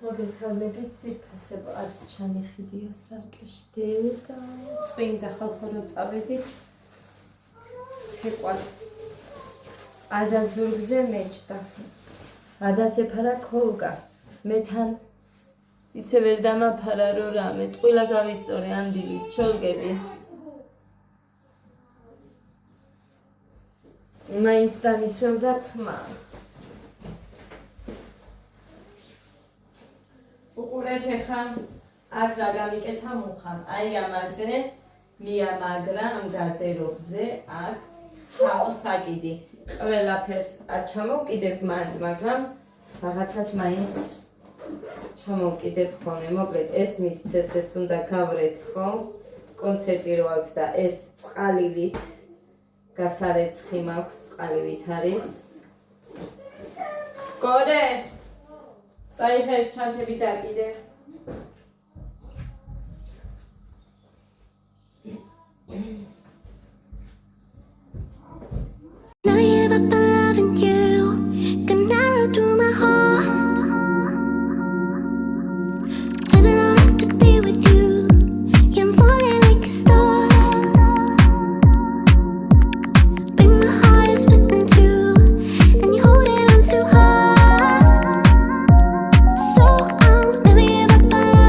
მოგესალმებით, ძვირფასებო არც ჩამიხიდია სარკეშდე და წვიმდა ხალხო რო წავედით ცეკვას ადა ზურგზე მეჭდა ადა სეფარა ქოლგა მე თან ისე ვერ დამაფარა რო რამე ტყილა გავისწორე ამდივით ჩოლგები მაინც დამისველდა თმა უყურეთ ეხა აქ რა გამიკეთა მუხამ აი ამაზე მიამაგრა ამ გარდერობზე აქ ჩამო საკიდი ყველაფერს არ ჩამოვკიდებ მანდ მაგრამ რაღაცას მაინც ჩამოვკიდებ ხოლმე მოკლედ ეს მისცეს ეს უნდა გავრეცხო კონცერტი რო აქვს და ეს წყალივით გასარეცხი მაქვს წყალივით არის გორე წაიღე ეს ჩანთები დაკიდე Never give up on loving you. Gun arrow through my heart. Living all to be with you. Yeah, I'm falling like a star. But my heart is split in two, and you hold it on too hard. So I'll never give up on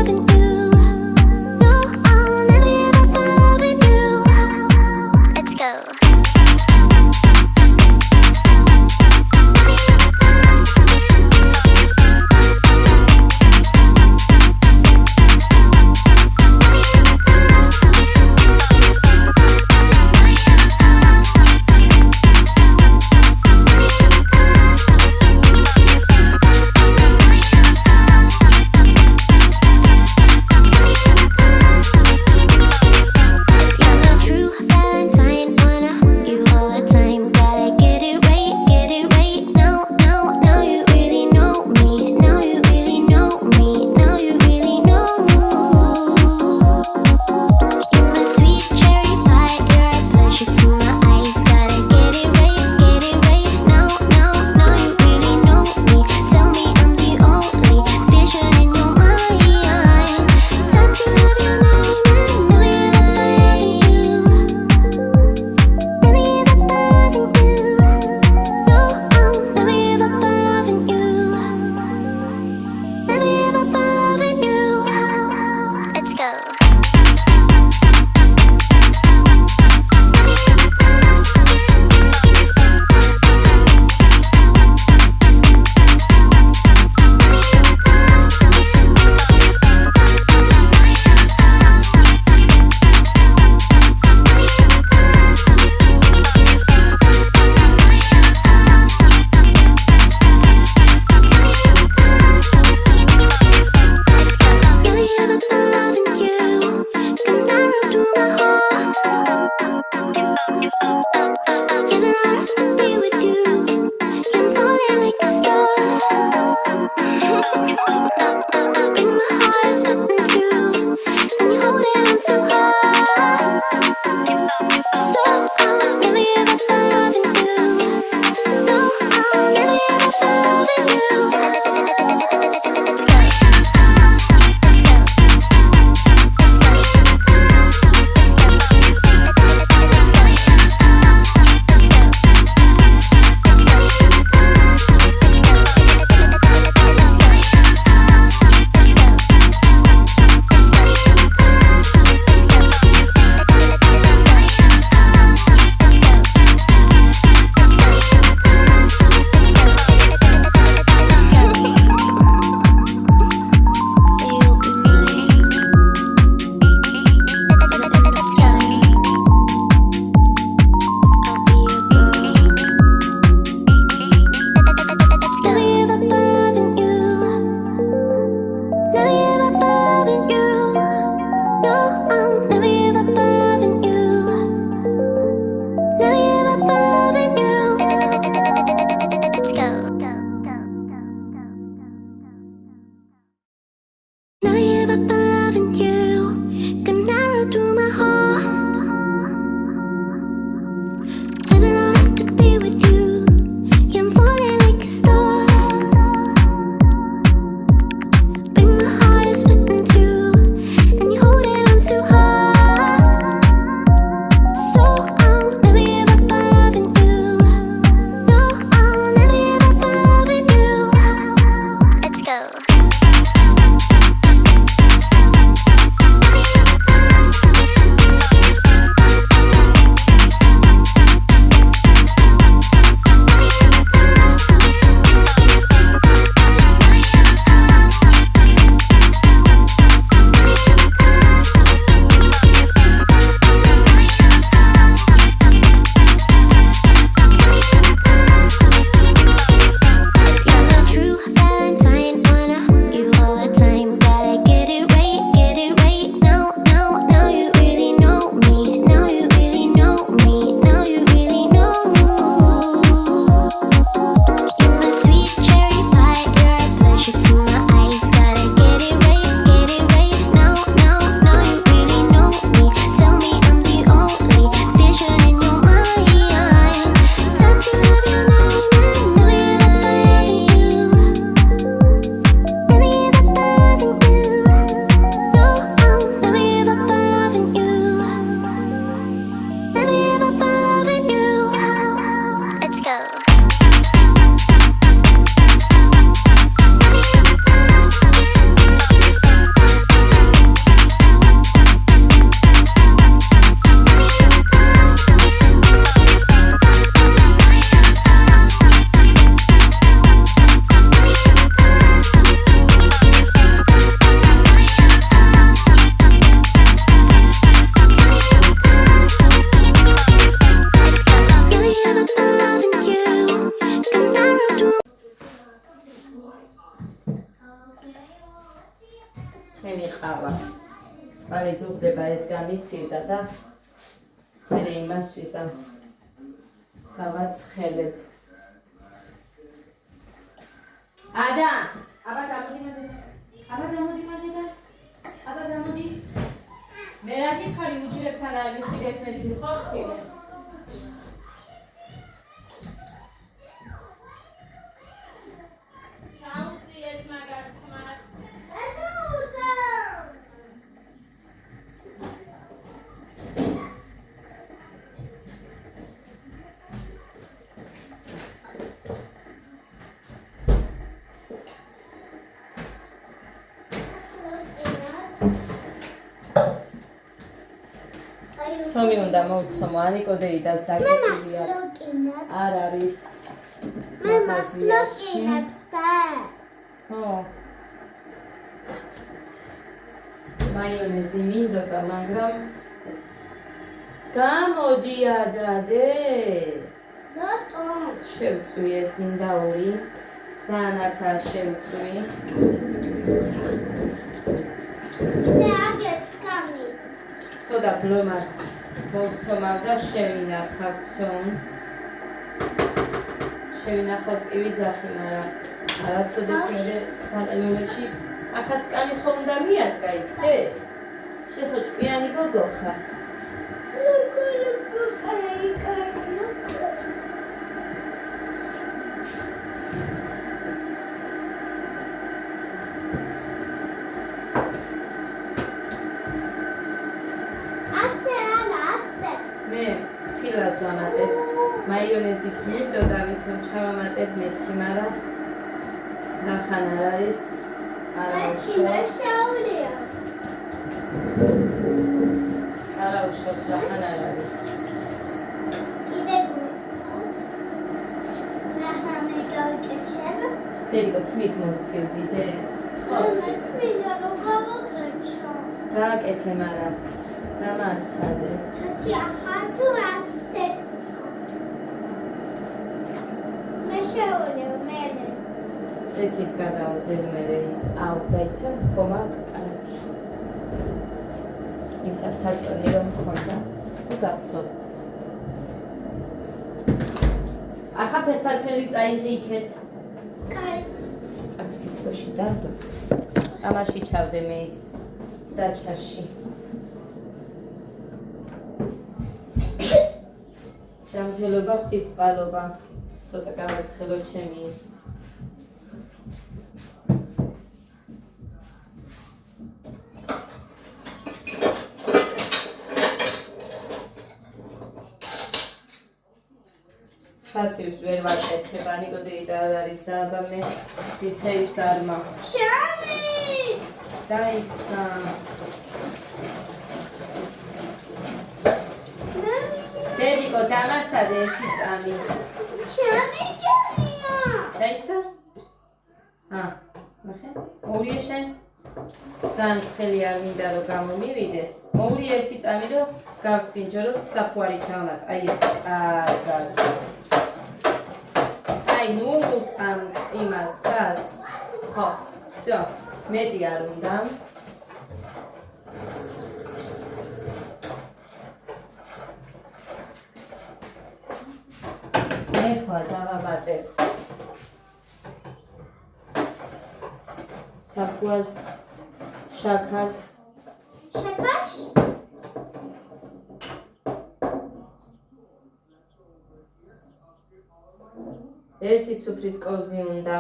ყავა. წყალი დუღდება, ეს გამიცივდა და მე იმას ვისა გავაცხელებ. Ada, აბა გამოდი მანდედა. აბა გამოდი მანდედა. აბა გამოდი. მე რა გითხარი უჯრებთან არ მიხდეთ მეთქი ხო? ჩაუწიეთ მაგას ხმას. სომი უნდა მოვცომო, ანიკო დეიდას დაგეკიდია. არ არის. მე მასლოკინებს და. ხო. მაიონეზი მინდოდა, მაგრამ გამოდი ადადე. რატომ? შევწვი ეს ინდაური. ძალიანაც არ შევწვი. და აგეცკამი. ცოტა ბლომად მოვცომავ და შევინახავ ცომს. შევინახავს კი ვიძახი, მაგრამ არასოდეს მე საყელოში ახასკანი ხომ უნდა მიადგა იქ, დე? შეხო ჭკვიანი გოგო ხარ. მე ცილას ვამატებ. მაიონეზიც მინდოდა ვითომ ჩავამატებ მეთქი, მაგრამ ნახან არ არის. არაუშავს ნახან არ არის. დედიკო თმით მოსცილდი დე. ხო. გააკეთე, მაგრამ დამაცადე. სეთით გადავზევ მერე ის ავდაიცა ხომაკ კარგი. ისა საწონი რომ მქონდა გახსოვთ. ახლა ფერსაცელი წაიღე იქეთ. აქ სიტყვაში დავდობს. ამაში ჩავდე მე ის დაჩაში. ჯანმრთელობა ღვთისმწყალობა. ცოტა გავაცხელო ჩემი ის. საცივს ვერ ვაკეთებ, ანიკო დეიდა არ არის და აბა მე ისე ის არ მაქვს. დაიცა. დედიკო დამაცადე ერთი წამი. დაიცა? ნახე? მოურია შენ? ძალიან ცხელი არ მინდა რომ გამომივიდეს. მოურია ერთი წამი რომ გავსვინჯო რომ საფუარი ჩავმატ. აი ეს კარგად. აი ნუ ამ იმას დას. ხო, всё. მეტი არ უნდა. ეხლა დავაბატებ. საფუარს, შაქარს. შაქარს? ერთი სუფრის კოზი უნდა.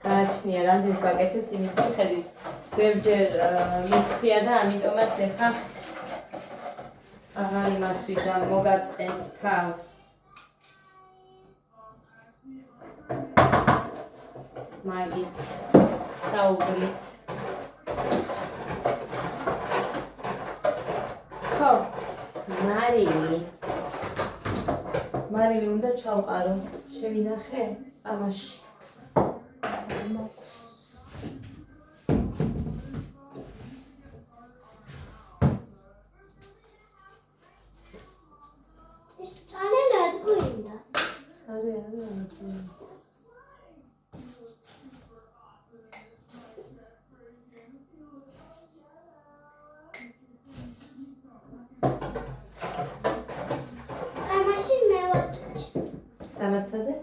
გააჩნია რამდენს ვაკეთებთ იმის მიხედვით. ბევრჯერ მithქვია და ამიტომაც ეხა აღარ იმას ვიზა მოგაწყენთ თავს. მაგით საუბრით. ხო, მარილი უნდა ჩავყარო. შევინახე ამაში. ის წარელად გვინდა. წარე არა. გაცადე?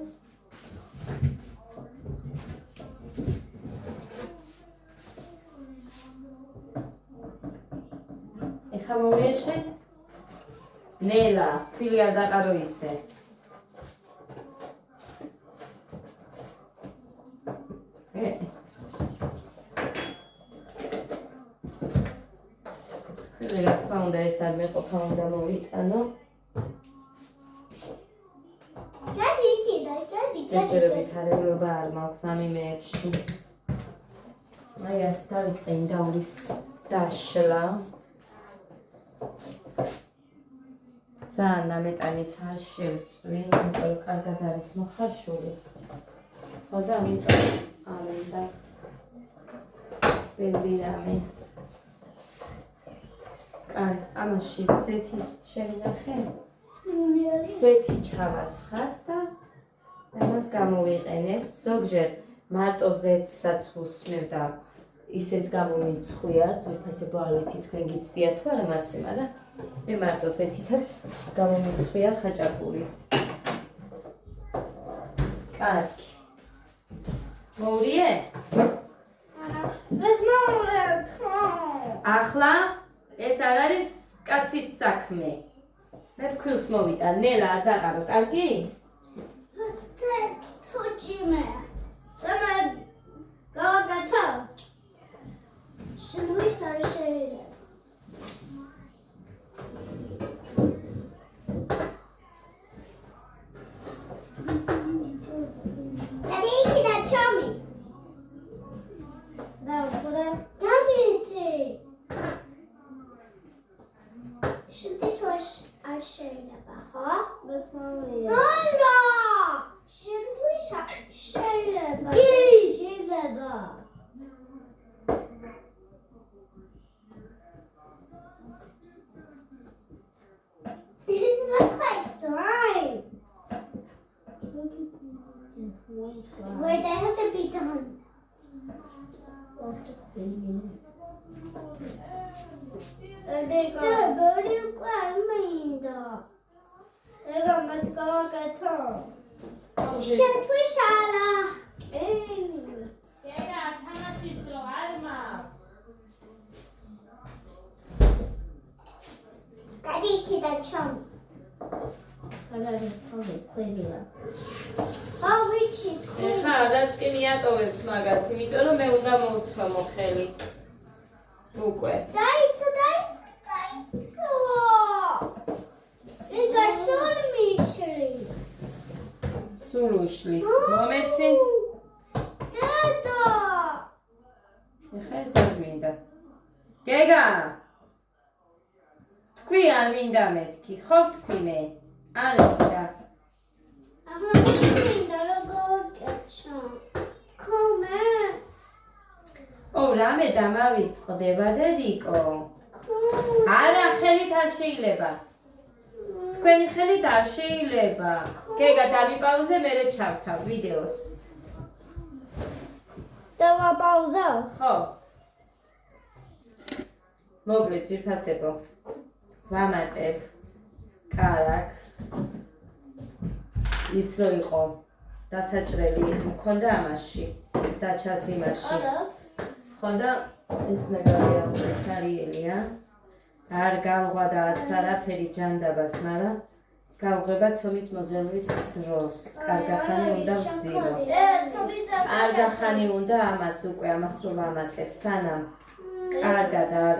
ეხა მოვრიეშე? ნელა, ფილი არ დაყარო ისე. რა თქმა უნდა ეს არ მეყოფა უნდა მოვიტანო. ჯერჯერობით არეულობა არ მაქვს ამიმეებში. აი ასე დავიწყე იმ დავლის დაშლა. ძალიან ნამეტანიც არ შევწვი, იმიტომ რომ კარგად არის მოხარშული. ხო და ამიტომ არ უნდა ბევრი რამე. აი, ამაში ზეთი შევინახე. ზეთი ჩავასხათ და ამას გამოვიყენებ. ზოგჯერ მარტო ზეთსაც უსმევ და ისეც გამომიცხვია, ძვირფასებო არ ვიცი თქვენ გიცდია თუ არა მასე, მაგრამ მე მარტო ზეთითაც გამომიცხვია ხაჭაპური. კარგი. მოურიე? ახლა ეს არ არის კაცის საქმე. მე ფქვილს მოვიტან, ნელა არ დაყარო, კარგი? Wait, they have to be done. ეხა რაც კი მიატოვებს მაგას, იმიტომ რომ მე უნდა მოვცვა მოხელით. უკვე. სულ უშლის. მომეცი? ეხა ეს არ გვინდა. გეგა! თქვი არ მინდა მეთქი, ხო თქვი მე? არ მინდა. რამე დამავიწყდება დედიკო. არა, ხელით არ შეიძლება. თქვენი ხელით არ შეიძლება. გეგა დამიპაუზე, მერე ჩავთავ ვიდეოს. დავაპაუზავ? ხო. მოკლედ ძვირფასებო. ვამატებ კარაქს. ის რო იყო დასაჭრელი მქონდა ამაში, დაჩას იმაში. ხო და ეს ნაგავია უცარიელია. არ გავღვა და არც არაფერი ჯანდაბას, მაგრამ გავღება ცომის მოზელვის დროს. კარგახანი უნდა ვზირო. კარგახანი უნდა ამას უკვე ამას რო ვამატებ, სანამ კარგად არ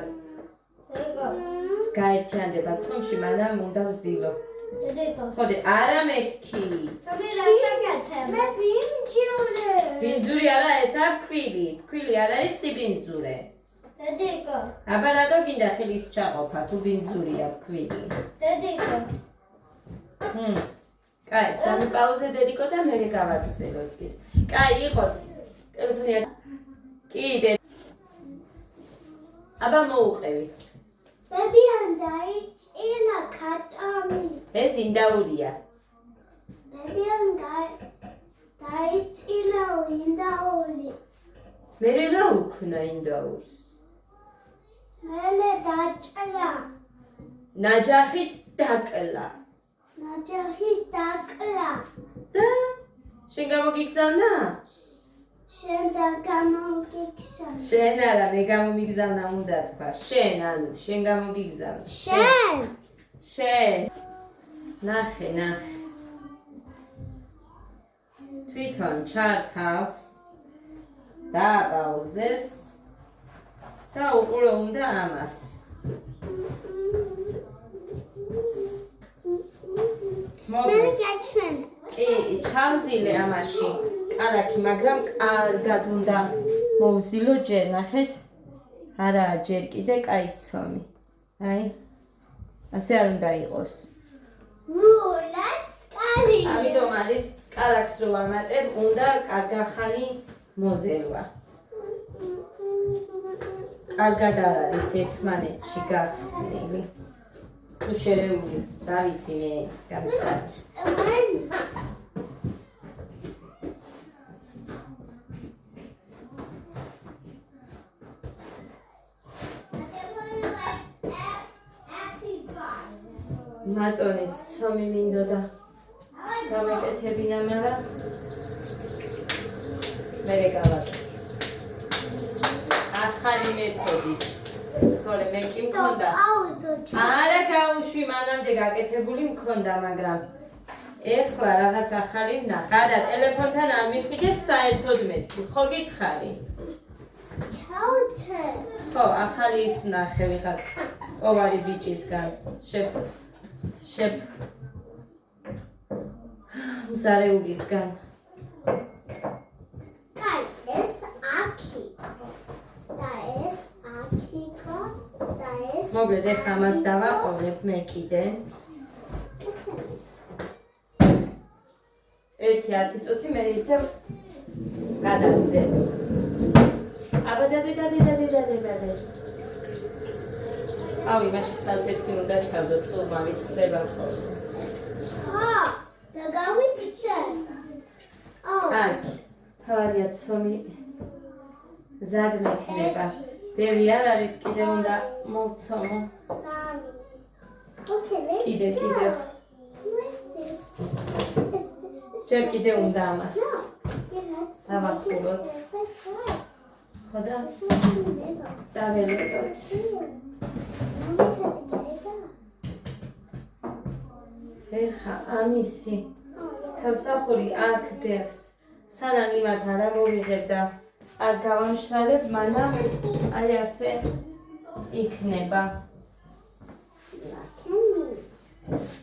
გაერთიანდება ცომში, მანამ უნდა ვზილო. ხოდი, არა მეთქი. მე ბინძურე. ბინძური არა, ეს არ ქვილი. ქვილი არ არის სიბინძურე. დედიკო. აბა რატო გინდა ხელის ჩაყოფა, თუ ბინძურია ქვილი. დედიკო. კაი, დამიპაუზე დედიკო და მე გავაგრძელოთ კი. კაი, იყოს. ტელეფონი არ. კიდე. აბა მოუყევი. ბებიან დაიჭირა ქატამი. ეს ინდაურია. ბებიან დაიჭირა ინდაური. მე რა უქნა ინდაურს? მელე დაჭრა. ნაჯახით დაკლა. ნაჯახი დაკლა. და შენ გამოგიგზავნა? შენთან გამოგიგზავნა. შენ არა, მე გამომიგზავნა უნდა თქვა. შენ, ანუ, შენ გამოგიგზავნა. შენ. შენ. ნახე. თვითონ ჩართავს და აბაუზებს და უყურო უნდა ამას. მე გაჩვენ. კი, ჩავზილე ამაში კალათი, მაგრამ კარგად უნდა მოვზილო ჯერ, ნახეთ? არა, ჯერ კიდე კაი ცომი. აი, ასე არ უნდა იყოს. რულაც კარი. ამიტომ არის კალათს რო ვამატებ, უნდა კარგახანი მოზელვა. კარგად არ არის ერთმანეთში გახსნილი. თუ შერეული, რა ვიცი მე, გამიშკართ. მაწონის ცომი მინდოდა გამეკეთებინა, მაგრამ მერე გავაკეთე. ახალი მეთოდით. თორე მე კი მქონდა. არა გავუშვი, მანამდე გაკეთებული მქონდა, მაგრამ ეხლა რაღაც ახალი ვნახე. არა, ტელეფონთან არ მიხვიდე საერთოდ მეთქი. ხო გითხარი? ჩაუჩე. ხო, ახალი ის ვნახე ვიღაც ოვარი ბიჭისგან. შეფ მზარეულისგან. კაი, ეს აქიკო. და ეს აქიკო. და ეს მოკლედ ეხლა ამას დავაყოვნებ მე კიდე. ერთი 10 წუთი მე ისევ გადავზებ. აბა და. ავი მაშინ სალფეტკი უნდა ჩავდო, სულ მავიწყდება ხოლმე. და გავიწდე. აქ თავარია ცომი ზად მექნება. ბევრი არ არის, კიდე უნდა მოვცომო. სამი. Okay, let's კიდე. Where's this? ჯერ კიდე უნდა ამას. დავახუროთ. ხო და დაველოდოთ. ეხა ამისი თავსახური აქ დევს. სანამ იმათ არ ამოვიღებ და არ გავამშრალებ, მანამ აი ასე იქნება. Can we?